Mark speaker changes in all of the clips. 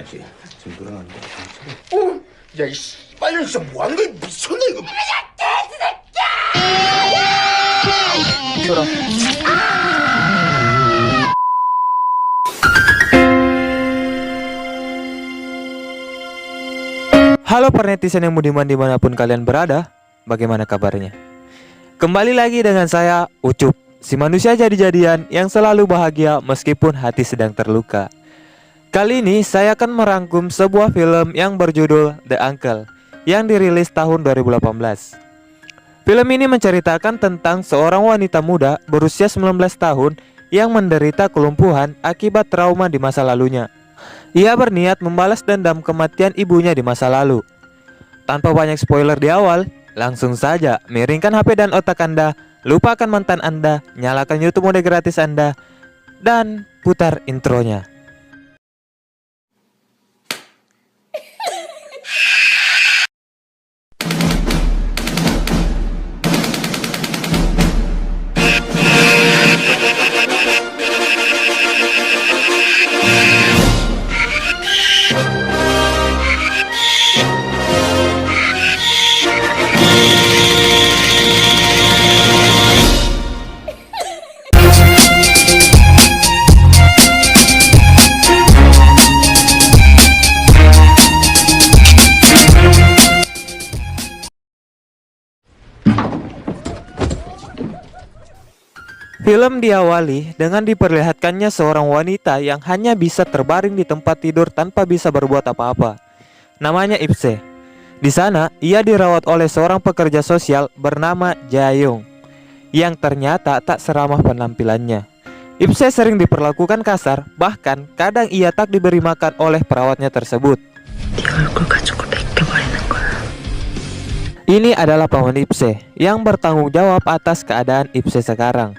Speaker 1: 섹시. 지금 돌아가는데.
Speaker 2: 야, 이 씨발년 진짜 뭐하는 거야? 미쳤나 이거?
Speaker 3: Halo para netizen yang budiman dimanapun kalian berada, bagaimana kabarnya? Kembali lagi dengan saya, Ucup, si manusia jadi-jadian yang selalu bahagia meskipun hati sedang terluka. Kali ini saya akan merangkum sebuah film yang berjudul The Uncle yang dirilis tahun 2018. Film ini menceritakan tentang seorang wanita muda berusia 19 tahun yang menderita kelumpuhan akibat trauma di masa lalunya. Ia berniat membalas dendam kematian ibunya di masa lalu. Tanpa banyak spoiler di awal, langsung saja miringkan HP dan otak Anda, lupakan mantan Anda, nyalakan YouTube mode gratis Anda, dan putar intronya. Film diawali dengan diperlihatkannya seorang wanita yang hanya bisa terbaring di tempat tidur tanpa bisa berbuat apa-apa. Namanya Ipse. Di sana, ia dirawat oleh seorang pekerja sosial bernama Jaeyong, yang ternyata tak seramah penampilannya. Ipse sering diperlakukan kasar, bahkan kadang ia tak diberi makan oleh perawatnya tersebut. Ini adalah paman Ipse yang bertanggung jawab atas keadaan Ipse sekarang.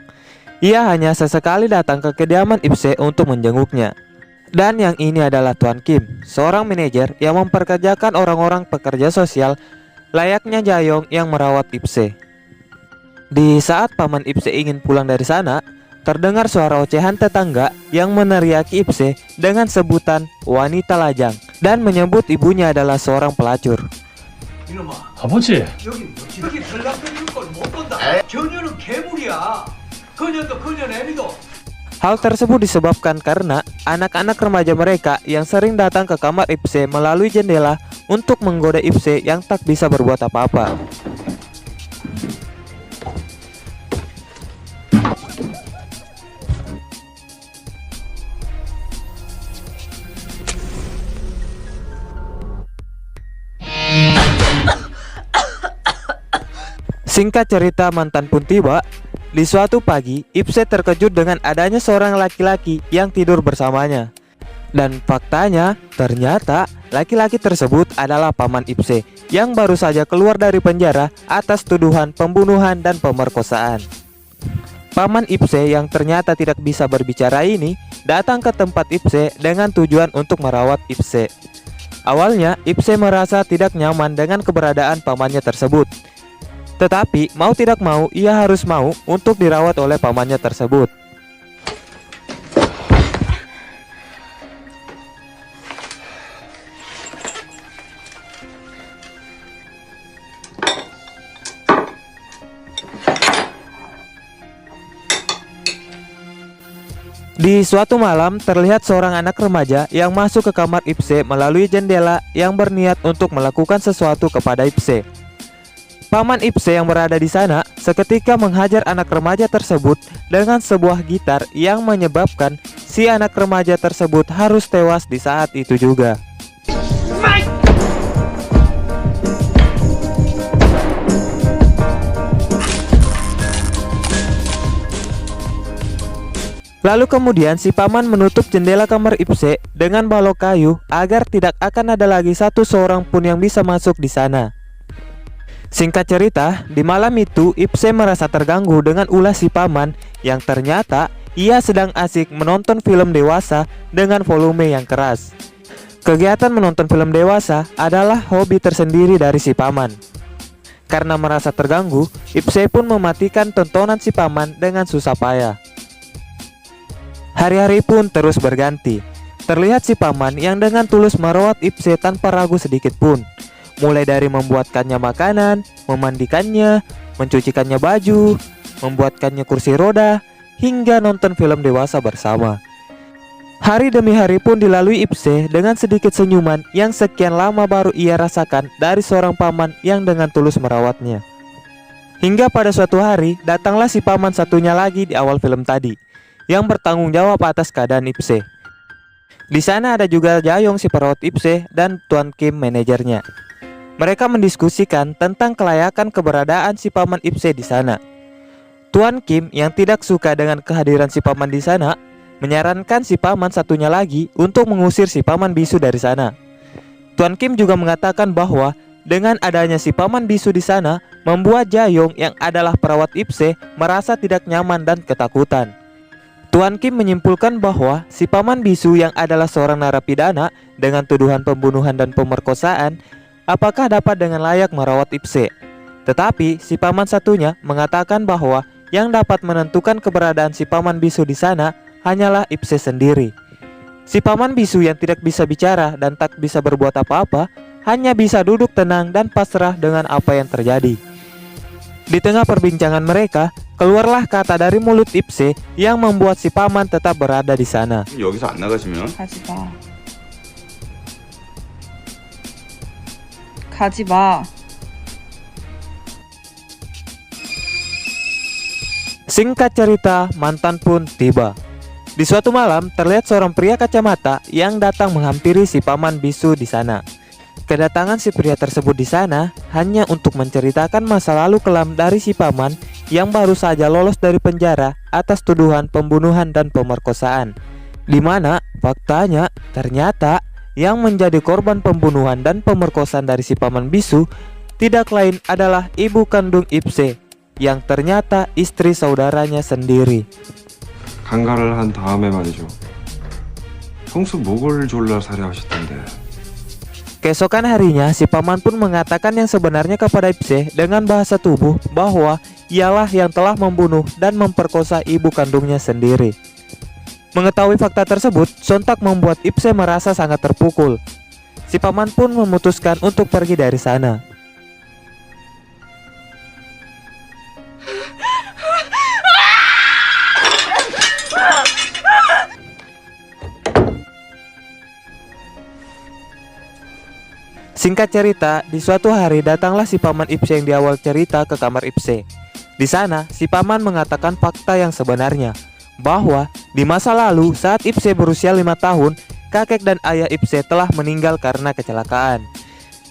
Speaker 3: Ia hanya sesekali datang ke kediaman Ipse untuk menjenguknya. Dan yang ini adalah Tuan Kim, seorang manajer yang memperkerjakan orang-orang pekerja sosial layaknya Jaeyong yang merawat Ipse. Di saat paman Ipse ingin pulang dari sana, terdengar suara ocehan tetangga yang meneriaki Ipse dengan sebutan wanita lajang dan menyebut ibunya adalah seorang pelacur.
Speaker 4: 아버지,
Speaker 2: 여기 전략적인 걸 못 본다. 견녀는 괴물이야. 그녀도 그녀 애미도.
Speaker 3: Hal tersebut disebabkan karena anak-anak remaja mereka yang sering datang ke kamar Ipse melalui jendela untuk menggoda Ipse yang tak bisa berbuat apa-apa. Singkat cerita, mantan pun tiba. Di suatu pagi, Ipse terkejut dengan adanya seorang laki-laki yang tidur bersamanya. Dan faktanya, ternyata laki-laki tersebut adalah paman Ipse yang baru saja keluar dari penjara atas tuduhan pembunuhan dan pemerkosaan. Paman Ipse yang ternyata tidak bisa berbicara ini datang ke tempat Ipse dengan tujuan untuk merawat Ipse. Awalnya, Ipse merasa tidak nyaman dengan keberadaan pamannya tersebut. Tetapi mau tidak mau ia harus mau untuk dirawat oleh pamannya tersebut. Di suatu malam terlihat seorang anak remaja yang masuk ke kamar Ipse melalui jendela yang berniat untuk melakukan sesuatu kepada Ipse. Paman Ipse yang berada di sana seketika menghajar anak remaja tersebut dengan sebuah gitar yang menyebabkan si anak remaja tersebut harus tewas di saat itu juga. Lalu kemudian si paman menutup jendela kamar Ipse dengan balok kayu agar tidak akan ada lagi satu seorang pun yang bisa masuk di sana. Singkat cerita, di malam itu Ipse merasa terganggu dengan ulah si paman yang ternyata ia sedang asik menonton film dewasa dengan volume yang keras. Kegiatan menonton film dewasa adalah hobi tersendiri dari si paman. Karena merasa terganggu, Ipse pun mematikan tontonan si paman dengan susah payah. Hari-hari pun terus berganti. terlihat si paman yang dengan tulus merawat Ipse tanpa ragu sedikit pun. Mulai dari membuatkannya makanan, memandikannya, mencucikannya baju, membuatkannya kursi roda, hingga nonton film dewasa bersama. Hari demi hari pun dilalui Ipse dengan sedikit senyuman yang sekian lama baru ia rasakan dari seorang paman yang dengan tulus merawatnya. Hingga pada suatu hari, datanglah si paman satunya lagi di awal film tadi, yang bertanggung jawab atas keadaan Ipse. Di sana ada juga Jayong si perawat Ipse dan Tuan Kim manajernya. Mereka mendiskusikan tentang kelayakan keberadaan si paman Ipse di sana. Tuan Kim yang tidak suka dengan kehadiran si paman di sana, menyarankan si paman satunya lagi untuk mengusir si paman bisu dari sana. Tuan Kim juga mengatakan bahwa dengan adanya si paman bisu di sana, membuat Jayong yang adalah perawat Ipse merasa tidak nyaman dan ketakutan. Tuan Kim menyimpulkan bahwa si paman bisu yang adalah seorang narapidana dengan tuduhan pembunuhan dan pemerkosaan, apakah dapat dengan layak merawat Ipse? Tetapi si paman satunya mengatakan bahwa yang dapat menentukan keberadaan si paman bisu di sana hanyalah Ipse sendiri. Si paman bisu yang tidak bisa bicara dan tak bisa berbuat apa-apa, hanya bisa duduk tenang dan pasrah dengan apa yang terjadi. Di tengah perbincangan mereka, keluarlah kata dari mulut Ipse yang membuat si paman tetap berada di sana.
Speaker 1: 여기서 안 나가시면
Speaker 5: 가지 마. 가지 마.
Speaker 3: Singkat cerita, mantan pun tiba. Di suatu malam, terlihat seorang pria kacamata yang datang menghampiri si paman bisu di sana. Kedatangan si pria tersebut di sana hanya untuk menceritakan masa lalu kelam dari si paman yang baru saja lolos dari penjara atas tuduhan pembunuhan dan pemerkosaan. Di mana faktanya ternyata yang menjadi korban pembunuhan dan pemerkosaan dari si paman bisu tidak lain adalah ibu kandung Ipse yang ternyata istri saudaranya sendiri.
Speaker 6: 강간을 한 다음에 말이죠. 형수 목을 졸라 살해하셨던데.
Speaker 3: Keesokan harinya, si paman pun mengatakan yang sebenarnya kepada Ipse dengan bahasa tubuh bahwa ialah yang telah membunuh dan memperkosa ibu kandungnya sendiri. Mengetahui fakta tersebut, sontak membuat Ipse merasa sangat terpukul. Si paman pun memutuskan untuk pergi dari sana. Singkat cerita, di suatu hari datanglah si paman Ipse yang di awal cerita ke kamar Ipse. Di sana, si paman mengatakan fakta yang sebenarnya, bahwa di masa lalu saat Ipse berusia 5 tahun, kakek dan ayah Ipse telah meninggal karena kecelakaan.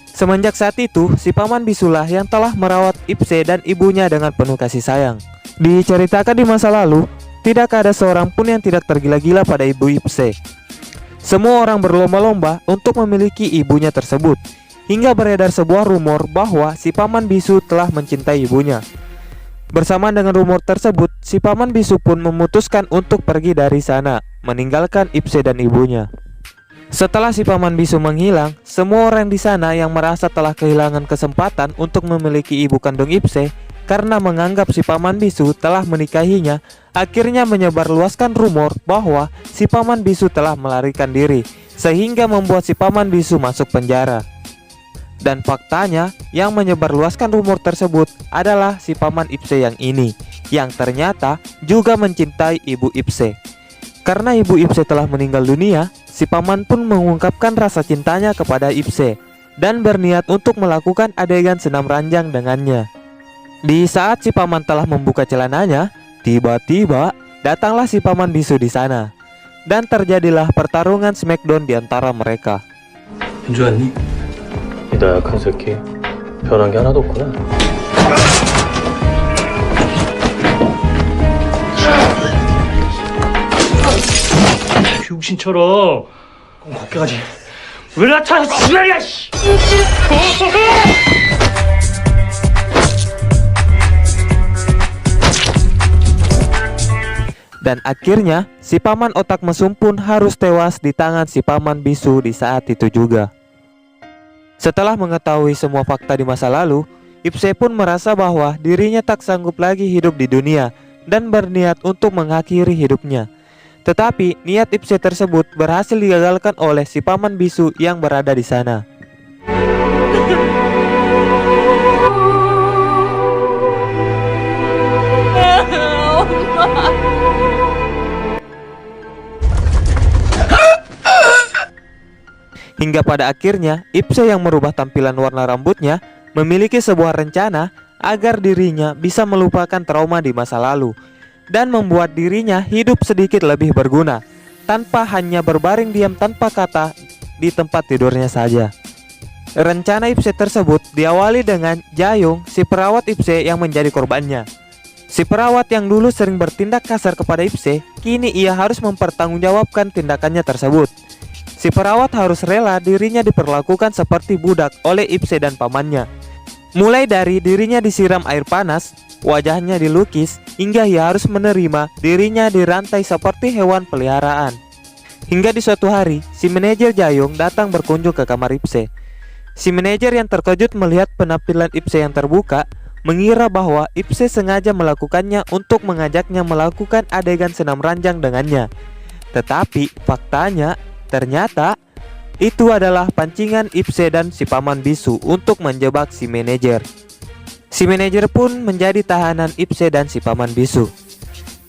Speaker 3: Semenjak saat itu, si paman bisulah yang telah merawat Ipse dan ibunya dengan penuh kasih sayang. Diceritakan di masa lalu, tidak ada seorang pun yang tidak tergila-gila pada ibu Ipse. Semua orang berlomba-lomba untuk memiliki ibunya tersebut. Hingga beredar sebuah rumor bahwa si paman bisu telah mencintai ibunya. Bersamaan dengan rumor tersebut, si paman bisu pun memutuskan untuk pergi dari sana, meninggalkan Ipse dan ibunya. Setelah si paman bisu menghilang, semua orang di sana yang merasa telah kehilangan kesempatan untuk memiliki ibu kandung Ipse karena menganggap si paman bisu telah menikahinya, akhirnya menyebarluaskan rumor bahwa si paman bisu telah melarikan diri, sehingga membuat si paman bisu masuk penjara. Dan faktanya, yang menyebarluaskan rumor tersebut adalah si paman Ipse yang ini, yang ternyata juga mencintai ibu Ipse. Karena ibu Ipse telah meninggal dunia, si paman pun mengungkapkan rasa cintanya kepada Ipse dan berniat untuk melakukan adegan senam ranjang dengannya. Di saat si paman telah membuka celananya, tiba-tiba datanglah si paman bisu di sana, dan terjadilah pertarungan smackdown di antara mereka.
Speaker 4: 현주아니? 이 나약한 새끼 변한 게 하나도 없구나. 병신처럼 꼭 걷게가지 왜 나타나서 지랄이야 씨!
Speaker 3: Dan akhirnya, si paman otak mesum pun harus tewas di tangan si paman bisu di saat itu juga. Setelah mengetahui semua fakta di masa lalu, Ipse pun merasa bahwa dirinya tak sanggup lagi hidup di dunia dan berniat untuk mengakhiri hidupnya. Tetapi niat Ipse tersebut berhasil digagalkan oleh si paman bisu yang berada di sana. Hingga pada akhirnya Ipse yang merubah tampilan warna rambutnya memiliki sebuah rencana agar dirinya bisa melupakan trauma di masa lalu dan membuat dirinya hidup sedikit lebih berguna tanpa hanya berbaring diam tanpa kata di tempat tidurnya saja. Rencana Ipse tersebut diawali dengan Jayong, si perawat Ipse yang menjadi korbannya. Si perawat yang dulu sering bertindak kasar kepada Ipse, kini ia harus mempertanggungjawabkan tindakannya tersebut. Si perawat harus rela dirinya diperlakukan seperti budak oleh Ipse dan pamannya. Mulai dari dirinya disiram air panas, wajahnya dilukis, hingga ia harus menerima dirinya dirantai seperti hewan peliharaan. Hingga di suatu hari, si manajer Jayong datang berkunjung ke kamar Ipse. Si manajer yang terkejut melihat penampilan Ipse yang terbuka, mengira bahwa Ipse sengaja melakukannya untuk mengajaknya melakukan adegan senam ranjang dengannya. Tetapi faktanya, ternyata itu adalah pancingan Ipse dan si paman bisu untuk menjebak si manajer. Si manajer pun menjadi tahanan Ipse dan si paman bisu.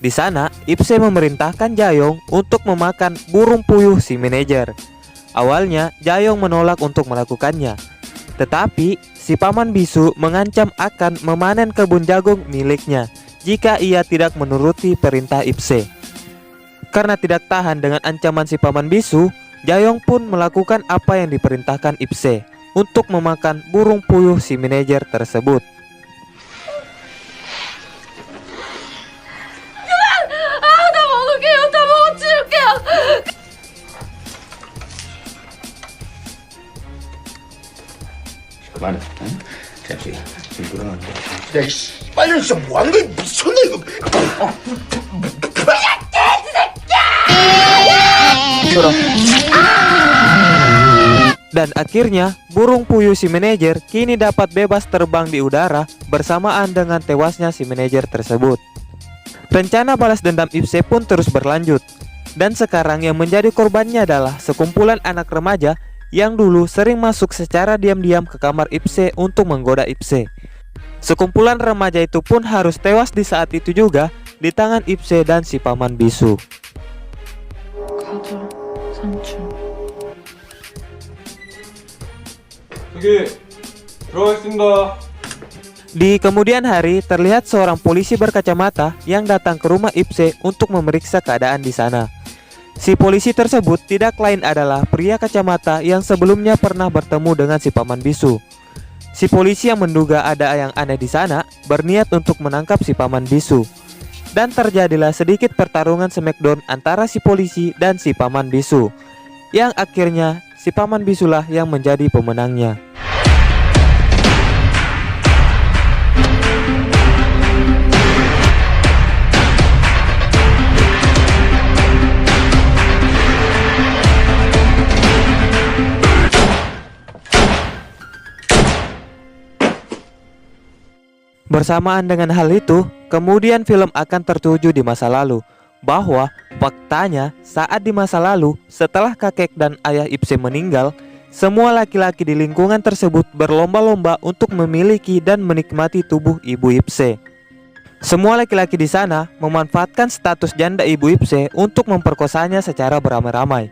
Speaker 3: Di sana, Ipse memerintahkan Jayong untuk memakan burung puyuh si manajer. Awalnya, Jayong menolak untuk melakukannya. Tetapi, si paman bisu mengancam akan memanen kebun jagung miliknya jika ia tidak menuruti perintah Ipse. Karena tidak tahan dengan ancaman si paman bisu, Jayong pun melakukan apa yang diperintahkan Ipse untuk memakan burung puyuh si manajer tersebut.
Speaker 4: 그만해. 응? 잠시 지금 돌아가는데.
Speaker 1: 야, 씨, 빨리 진짜 뭐 하는 거야? 미쳤나 이거?
Speaker 3: Dan akhirnya, burung puyuh si manajer kini dapat bebas terbang di udara bersamaan dengan tewasnya si manajer tersebut. Rencana balas dendam Ipse pun terus berlanjut. Dan sekarang yang menjadi korbannya adalah sekumpulan anak remaja yang dulu sering masuk secara diam-diam ke kamar Ipse untuk menggoda Ipse. Sekumpulan remaja itu pun harus tewas di saat itu juga di tangan Ipse dan si paman bisu.
Speaker 5: 가자, 삼촌.
Speaker 6: 저기 들어가겠습니다.
Speaker 3: Di kemudian hari, terlihat seorang polisi berkacamata yang datang ke rumah Ipse untuk memeriksa keadaan di sana. Si polisi tersebut tidak lain adalah pria kacamata yang sebelumnya pernah bertemu dengan si paman bisu. Si polisi yang menduga ada yang aneh di sana berniat untuk menangkap si paman bisu. Dan terjadilah sedikit pertarungan smackdown antara si polisi dan si paman bisu, yang akhirnya si paman bisulah yang menjadi pemenangnya. Bersamaan dengan hal itu, kemudian film akan tertuju di masa lalu, bahwa faktanya saat di masa lalu setelah kakek dan ayah Ipse meninggal, semua laki-laki di lingkungan tersebut berlomba-lomba untuk memiliki dan menikmati tubuh ibu Ipse. Semua laki-laki di sana memanfaatkan status janda ibu Ipse untuk memperkosanya secara beramai-ramai.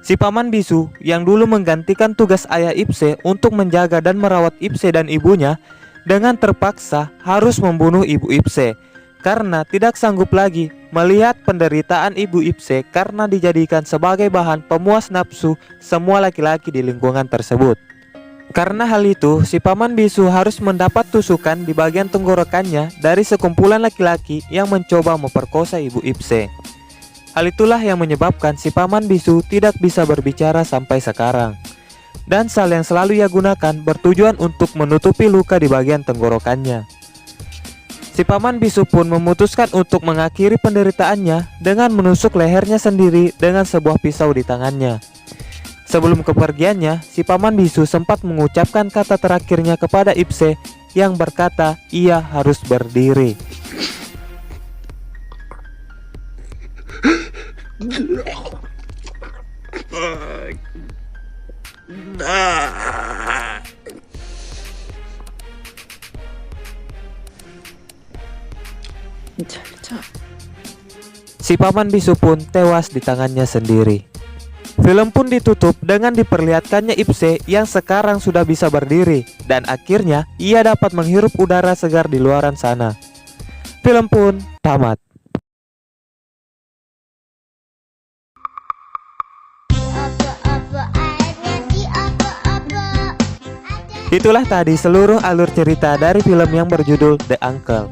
Speaker 3: Si paman bisu yang dulu menggantikan tugas ayah Ipse untuk menjaga dan merawat Ipse dan ibunya, dengan terpaksa harus membunuh ibu Ipse karena tidak sanggup lagi melihat penderitaan ibu Ipse karena dijadikan sebagai bahan pemuas nafsu semua laki-laki di lingkungan tersebut. Karena hal itu, si paman bisu harus mendapat tusukan di bagian tenggorokannya dari sekumpulan laki-laki yang mencoba memperkosa ibu Ipse. Hal itulah yang menyebabkan si paman bisu tidak bisa berbicara sampai sekarang. Dan sal yang selalu ia gunakan bertujuan untuk menutupi luka di bagian tenggorokannya. Si paman bisu pun memutuskan untuk mengakhiri penderitaannya dengan menusuk lehernya sendiri dengan sebuah pisau di tangannya. Sebelum kepergiannya, si paman bisu sempat mengucapkan kata terakhirnya kepada Ipse yang berkata ia harus berdiri. Si paman bisu pun tewas di tangannya sendiri. Film pun ditutup dengan diperlihatkannya Ipse yang sekarang sudah bisa berdiri dan akhirnya ia dapat menghirup udara segar di luaran sana. Film pun tamat. Itulah tadi seluruh alur cerita dari film yang berjudul The Uncle.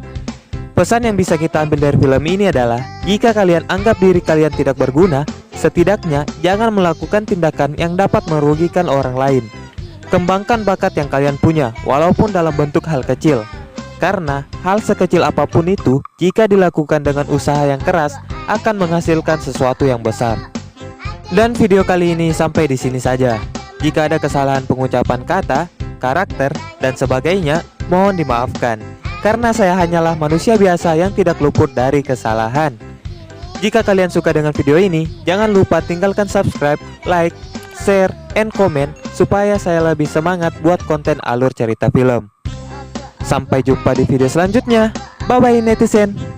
Speaker 3: Pesan yang bisa kita ambil dari film ini adalah, jika kalian anggap diri kalian tidak berguna, setidaknya jangan melakukan tindakan yang dapat merugikan orang lain. Kembangkan bakat yang kalian punya, walaupun dalam bentuk hal kecil. Karena hal sekecil apapun itu, jika dilakukan dengan usaha yang keras, akan menghasilkan sesuatu yang besar. Dan video kali ini sampai di sini saja. Jika ada kesalahan pengucapan kata, karakter, dan sebagainya, mohon dimaafkan. Karena saya hanyalah manusia biasa yang tidak luput dari kesalahan. Jika kalian suka dengan video ini, jangan lupa tinggalkan subscribe, like, share, and comment supaya saya lebih semangat buat konten alur cerita film. Sampai jumpa di video selanjutnya. Bye bye netizen.